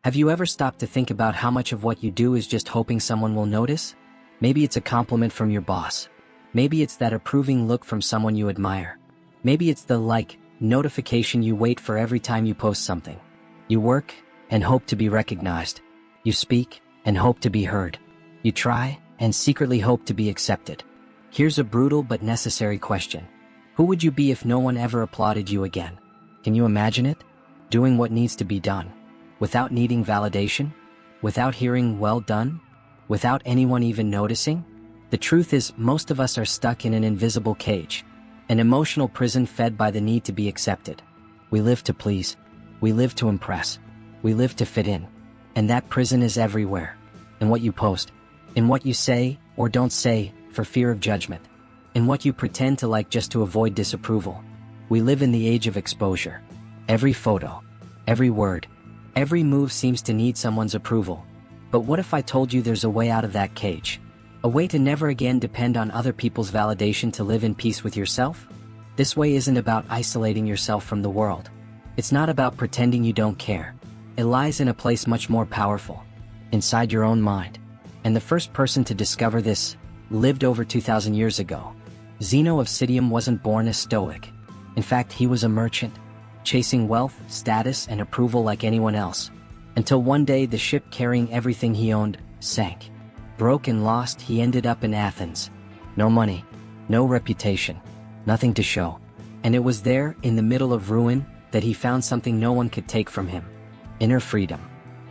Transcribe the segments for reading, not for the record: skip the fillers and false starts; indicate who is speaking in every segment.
Speaker 1: Have you ever stopped to think about how much of what you do is just hoping someone will notice? Maybe it's a compliment from your boss. Maybe it's that approving look from someone you admire. Maybe it's the notification you wait for every time you post something. You work and hope to be recognized. You speak and hope to be heard. You try and secretly hope to be accepted. Here's a brutal but necessary question. Who would you be if no one ever applauded you again? Can you imagine it? Doing what needs to be done, without needing validation, without hearing "well done," without anyone even noticing? The truth is, most of us are stuck in an invisible cage, an emotional prison fed by the need to be accepted. We live to please. We live to impress. We live to fit in. And that prison is everywhere. In what you post, in what you say or don't say for fear of judgment, in what you pretend to like just to avoid disapproval. We live in the age of exposure. Every photo, every word, every move seems to need someone's approval. But what if I told you there's a way out of that cage? A way to never again depend on other people's validation to live in peace with yourself? This way isn't about isolating yourself from the world. It's not about pretending you don't care. It lies in a place much more powerful, inside your own mind. And the first person to discover this lived over 2,000 years ago. Zeno of Citium wasn't born a Stoic. In fact, he was a merchant, chasing wealth, status, and approval like anyone else. Until one day the ship carrying everything he owned sank. Broke and lost, he ended up in Athens. No money, no reputation, nothing to show. And it was there, in the middle of ruin, that he found something no one could take from him: inner freedom.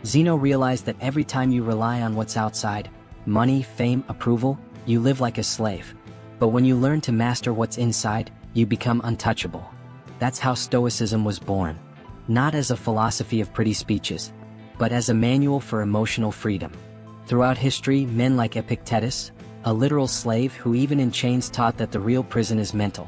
Speaker 1: Zeno realized that every time you rely on what's outside, money, fame, approval, you live like a slave. But when you learn to master what's inside, you become untouchable. That's how Stoicism was born. Not as a philosophy of pretty speeches, but as a manual for emotional freedom. Throughout history, men like Epictetus, a literal slave who even in chains taught that the real prison is mental.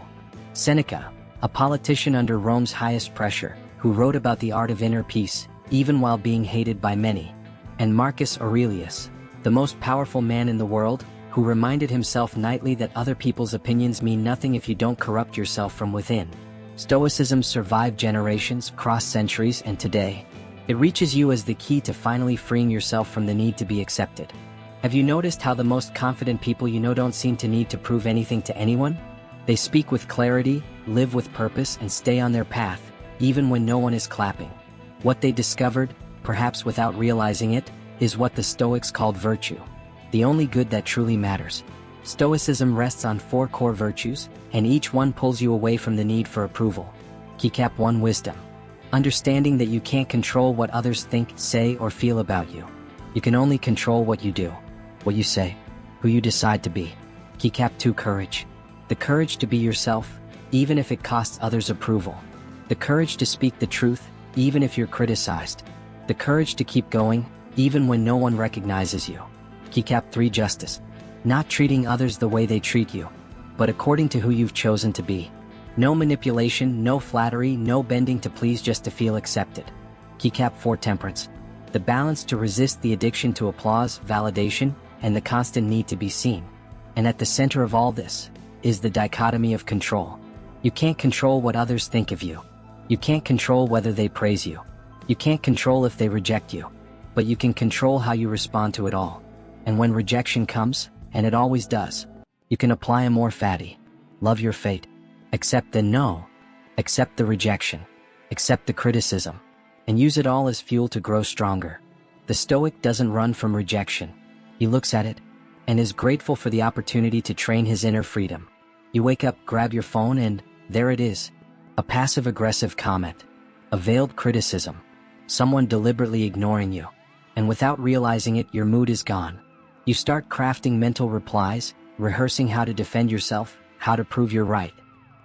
Speaker 1: Seneca, a politician under Rome's highest pressure, who wrote about the art of inner peace, even while being hated by many. And Marcus Aurelius, the most powerful man in the world, who reminded himself nightly that other people's opinions mean nothing if you don't corrupt yourself from within. Stoicism survived generations, crossed centuries, and today, it reaches you as the key to finally freeing yourself from the need to be accepted. Have you noticed how the most confident people you know don't seem to need to prove anything to anyone? They speak with clarity, live with purpose, and stay on their path, even when no one is clapping. What they discovered, perhaps without realizing it, is what the Stoics called virtue. The only good that truly matters. Stoicism rests on 4 core virtues, and each one pulls you away from the need for approval. Keycap 1: Wisdom. Understanding that you can't control what others think, say, or feel about you. You can only control what you do, what you say, who you decide to be. Keycap 2: Courage. The courage to be yourself, even if it costs others approval. The courage to speak the truth, even if you're criticized. The courage to keep going, even when no one recognizes you. Keycap 3: Justice. Not treating others the way they treat you, but according to who you've chosen to be. No manipulation, no flattery, no bending to please just to feel accepted. Keycap 4: Temperance. The balance to resist the addiction to applause, validation, and the constant need to be seen. And at the center of all this is the dichotomy of control. You can't control what others think of you. You can't control whether they praise you. You can't control if they reject you. But you can control how you respond to it all. And when rejection comes, and it always does, you can apply a more fatty: love your fate. Accept the no. Accept the rejection. Accept the criticism. And use it all as fuel to grow stronger. The Stoic doesn't run from rejection. He looks at it and is grateful for the opportunity to train his inner freedom. You wake up, grab your phone, and there it is. A passive-aggressive comment. A veiled criticism. Someone deliberately ignoring you. And without realizing it, your mood is gone. You start crafting mental replies, rehearsing how to defend yourself, how to prove you're right.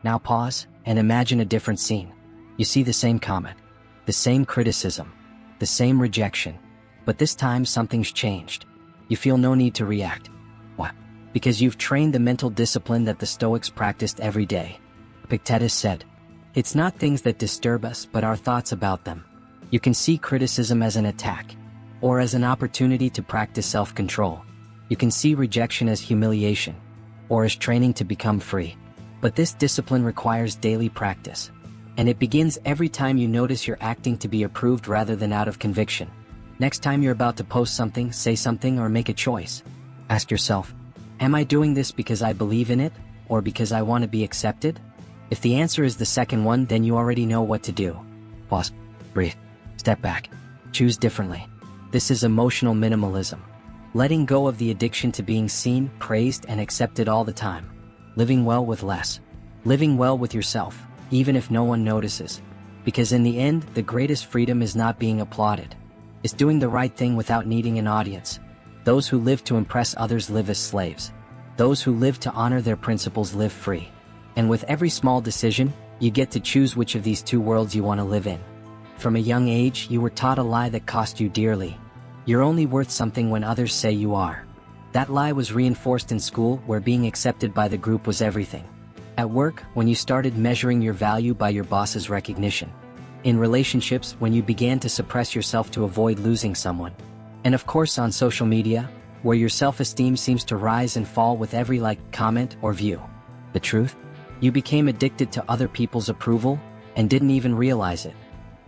Speaker 1: Now pause and imagine a different scene. You see the same comment, the same criticism, the same rejection, but this time something's changed. You feel no need to react. Why? Because you've trained the mental discipline that the Stoics practiced every day. Epictetus said, "It's not things that disturb us, but our thoughts about them." You can see criticism as an attack, or as an opportunity to practice self-control. You can see rejection as humiliation, or as training to become free. But this discipline requires daily practice. And it begins every time you notice you're acting to be approved rather than out of conviction. Next time you're about to post something, say something, or make a choice, ask yourself, am I doing this because I believe in it, or because I want to be accepted? If the answer is the second one, then you already know what to do. Pause, breathe, step back, choose differently. This is emotional minimalism. Letting go of the addiction to being seen, praised, and accepted all the time. Living well with less. Living well with yourself, even if no one notices. Because in the end, the greatest freedom is not being applauded. It's doing the right thing without needing an audience. Those who live to impress others live as slaves. Those who live to honor their principles live free. And with every small decision, you get to choose which of these two worlds you want to live in. From a young age, you were taught a lie that cost you dearly. You're only worth something when others say you are. That lie was reinforced in school, where being accepted by the group was everything. At work, when you started measuring your value by your boss's recognition. In relationships, when you began to suppress yourself to avoid losing someone. And of course on social media, where your self-esteem seems to rise and fall with every like, comment, or view. The truth? You became addicted to other people's approval and didn't even realize it.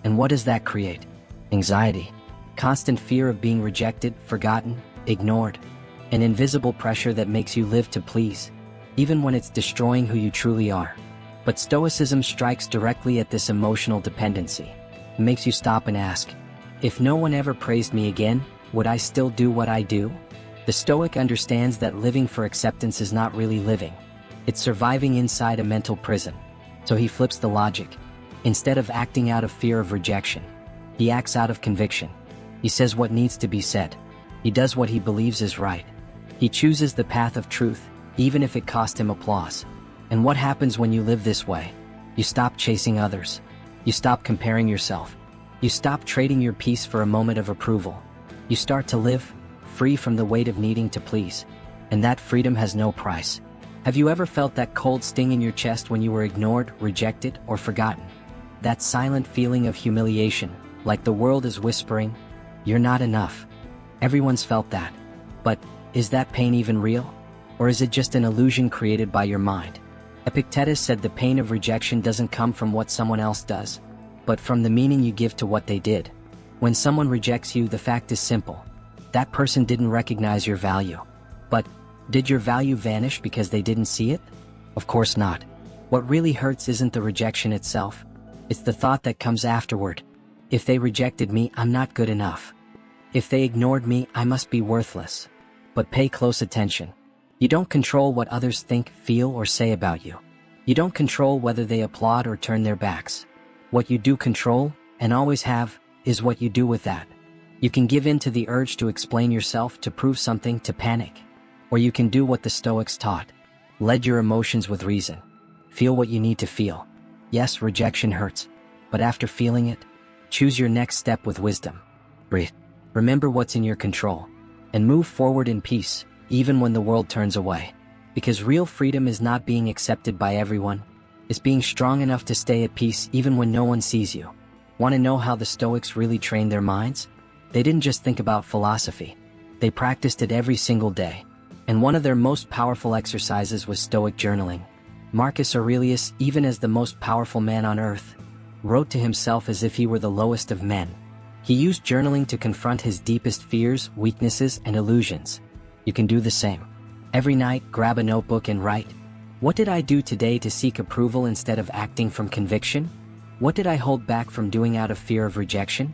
Speaker 1: And what does that create? Anxiety. Constant fear of being rejected, forgotten, ignored. An invisible pressure that makes you live to please, even when it's destroying who you truly are. But Stoicism strikes directly at this emotional dependency. It makes you stop and ask, if no one ever praised me again, would I still do what I do? The Stoic understands that living for acceptance is not really living. It's surviving inside a mental prison. So he flips the logic. Instead of acting out of fear of rejection, he acts out of conviction. He says what needs to be said. He does what he believes is right. He chooses the path of truth, even if it cost him applause. And what happens when you live this way? You stop chasing others. You stop comparing yourself. You stop trading your peace for a moment of approval. You start to live, free from the weight of needing to please. And that freedom has no price. Have you ever felt that cold sting in your chest when you were ignored, rejected, or forgotten? That silent feeling of humiliation, like the world is whispering, you're not enough. Everyone's felt that. But is that pain even real? Or is it just an illusion created by your mind? Epictetus said the pain of rejection doesn't come from what someone else does, but from the meaning you give to what they did. When someone rejects you, the fact is simple. That person didn't recognize your value. But did your value vanish because they didn't see it? Of course not. What really hurts isn't the rejection itself. It's the thought that comes afterward. If they rejected me, I'm not good enough. If they ignored me, I must be worthless. But pay close attention. You don't control what others think, feel, or say about you. You don't control whether they applaud or turn their backs. What you do control, and always have, is what you do with that. You can give in to the urge to explain yourself, to prove something, to panic. Or you can do what the Stoics taught. Lead your emotions with reason. Feel what you need to feel. Yes, rejection hurts. But after feeling it, choose your next step with wisdom. Breathe. Remember what's in your control. And move forward in peace, even when the world turns away. Because real freedom is not being accepted by everyone. It's being strong enough to stay at peace even when no one sees you. Want to know how the Stoics really trained their minds? They didn't just think about philosophy. They practiced it every single day. And one of their most powerful exercises was Stoic Journaling. Marcus Aurelius, even as the most powerful man on earth, wrote to himself as if he were the lowest of men. He used journaling to confront his deepest fears, weaknesses, and illusions. You can do the same. Every night, grab a notebook and write, what did I do today to seek approval instead of acting from conviction? What did I hold back from doing out of fear of rejection?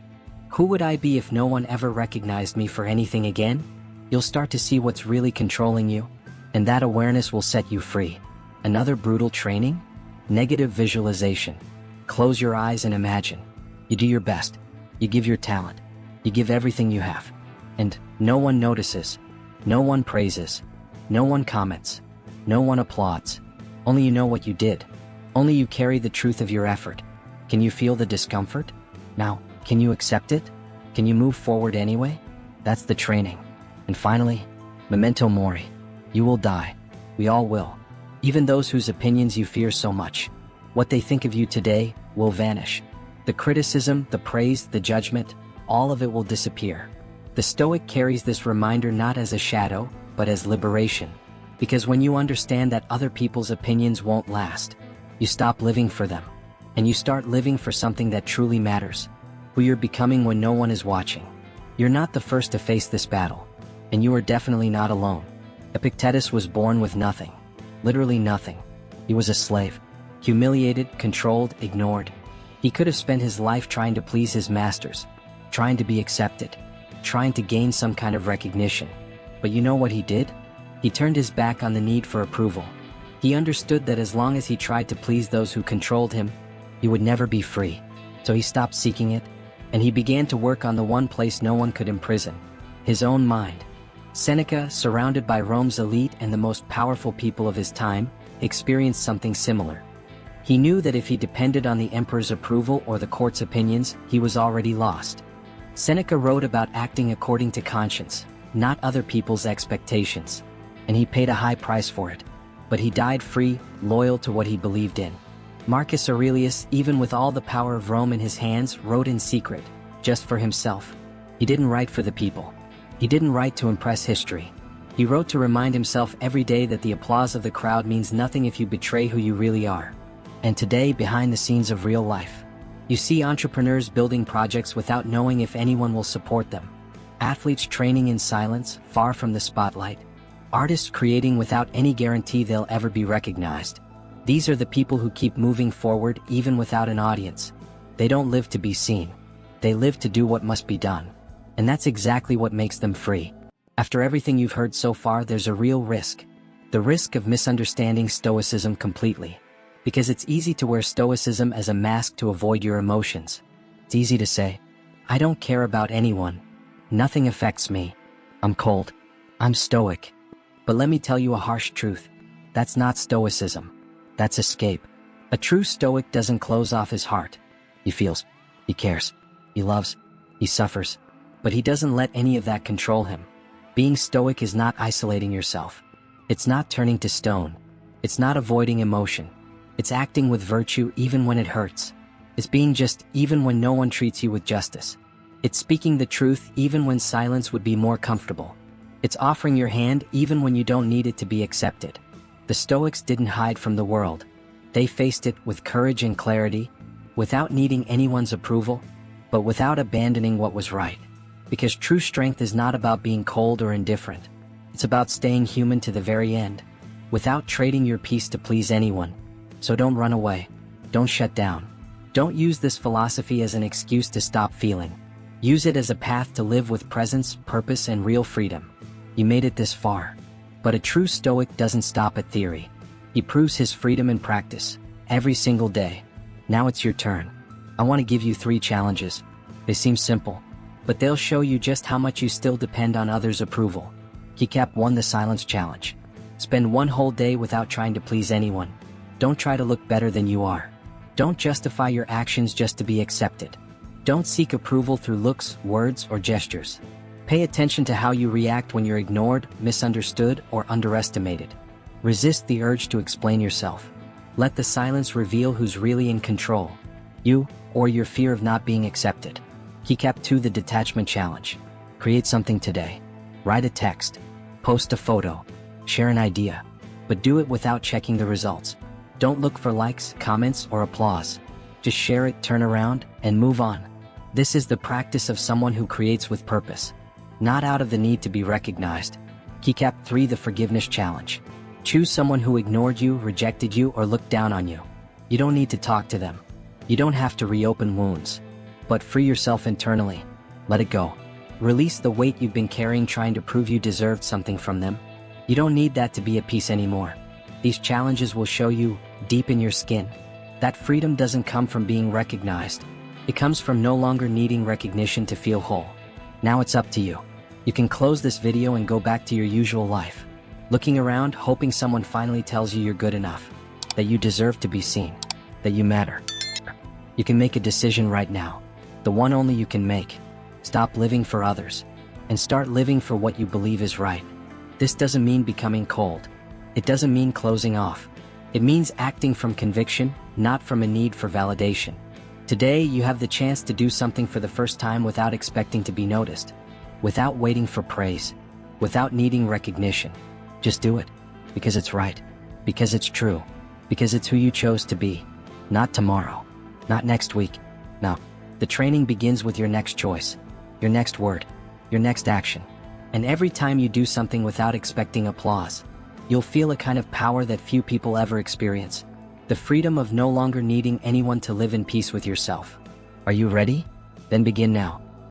Speaker 1: Who would I be if no one ever recognized me for anything again? You'll start to see what's really controlling you, and that awareness will set you free. Another brutal training? Negative visualization. Close your eyes and imagine. You do your best. You give your talent. You give everything you have. And no one notices. No one praises. No one comments. No one applauds. Only you know what you did. Only you carry the truth of your effort. Can you feel the discomfort? Now, can you accept it? Can you move forward anyway? That's the training. And finally, Memento Mori. You will die. We all will. Even those whose opinions you fear so much. What they think of you today will vanish. The criticism, the praise, the judgment, all of it will disappear. The Stoic carries this reminder not as a shadow, but as liberation. Because when you understand that other people's opinions won't last, you stop living for them. And you start living for something that truly matters. Who you're becoming when no one is watching. You're not the first to face this battle. And you are definitely not alone. Epictetus was born with nothing. Literally nothing. He was a slave. Humiliated, controlled, ignored. He could have spent his life trying to please his masters, trying to be accepted, trying to gain some kind of recognition. But you know what he did? He turned his back on the need for approval. He understood that as long as he tried to please those who controlled him, he would never be free. So he stopped seeking it, and he began to work on the one place no one could imprison: his own mind. Seneca, surrounded by Rome's elite and the most powerful people of his time, experienced something similar. He knew that if he depended on the emperor's approval or the court's opinions, he was already lost. Seneca wrote about acting according to conscience, not other people's expectations, and he paid a high price for it. But he died free, loyal to what he believed in. Marcus Aurelius, even with all the power of Rome in his hands, wrote in secret, just for himself. He didn't write for the people. He didn't write to impress history. He wrote to remind himself every day that the applause of the crowd means nothing if you betray who you really are. And today, behind the scenes of real life, you see entrepreneurs building projects without knowing if anyone will support them. Athletes training in silence, far from the spotlight. Artists creating without any guarantee they'll ever be recognized. These are the people who keep moving forward even without an audience. They don't live to be seen. They live to do what must be done. And that's exactly what makes them free. After everything you've heard so far, there's a real risk. The risk of misunderstanding Stoicism completely. Because it's easy to wear Stoicism as a mask to avoid your emotions. It's easy to say, I don't care about anyone. Nothing affects me. I'm cold. I'm stoic. But let me tell you a harsh truth. That's not Stoicism. That's escape. A true Stoic doesn't close off his heart. He feels. He cares. He loves. He suffers. But he doesn't let any of that control him. Being Stoic is not isolating yourself. It's not turning to stone. It's not avoiding emotion. It's acting with virtue even when it hurts. It's being just even when no one treats you with justice. It's speaking the truth even when silence would be more comfortable. It's offering your hand even when you don't need it to be accepted. The Stoics didn't hide from the world. They faced it with courage and clarity, without needing anyone's approval, but without abandoning what was right. Because true strength is not about being cold or indifferent. It's about staying human to the very end, without trading your peace to please anyone. So don't run away. Don't shut down. Don't use this philosophy as an excuse to stop feeling. Use it as a path to live with presence, purpose, and real freedom. You made it this far. But a true Stoic doesn't stop at theory. He proves his freedom in practice, every single day. Now it's your turn. I want to give you 3 challenges. They seem simple, but they'll show you just how much you still depend on others' approval. Keycap 1: the silence challenge. Spend 1 whole day without trying to please anyone. Don't try to look better than you are. Don't justify your actions just to be accepted. Don't seek approval through looks, words, or gestures. Pay attention to how you react when you're ignored, misunderstood, or underestimated. Resist the urge to explain yourself. Let the silence reveal who's really in control, you or your fear of not being accepted. Keycap 2: the detachment challenge. Create something today. Write a text, post a photo, share an idea, but do it without checking the results. Don't look for likes, comments, or applause. Just share it, turn around, and move on. This is the practice of someone who creates with purpose, not out of the need to be recognized. Keycap 3: the forgiveness challenge. Choose someone who ignored you, rejected you, or looked down on you. You don't need to talk to them. You don't have to reopen wounds. But free yourself internally. Let it go. Release the weight you've been carrying trying to prove you deserved something from them. You don't need that to be at peace anymore. These challenges will show you, deep in your skin, that freedom doesn't come from being recognized. It comes from no longer needing recognition to feel whole. Now it's up to you. You can close this video and go back to your usual life, looking around, hoping someone finally tells you you're good enough, that you deserve to be seen, that you matter. You can make a decision right now, the one only you can make. Stop living for others, and start living for what you believe is right. This doesn't mean becoming cold. It doesn't mean closing off. It means acting from conviction, not from a need for validation. Today, you have the chance to do something for the first time without expecting to be noticed, without waiting for praise, without needing recognition. Just do it, because it's right, because it's true, because it's who you chose to be. Not tomorrow, not next week. No, the training begins with your next choice, your next word, your next action. And every time you do something without expecting applause, you'll feel a kind of power that few people ever experience. The freedom of no longer needing anyone to live in peace with yourself. Are you ready? Then begin now.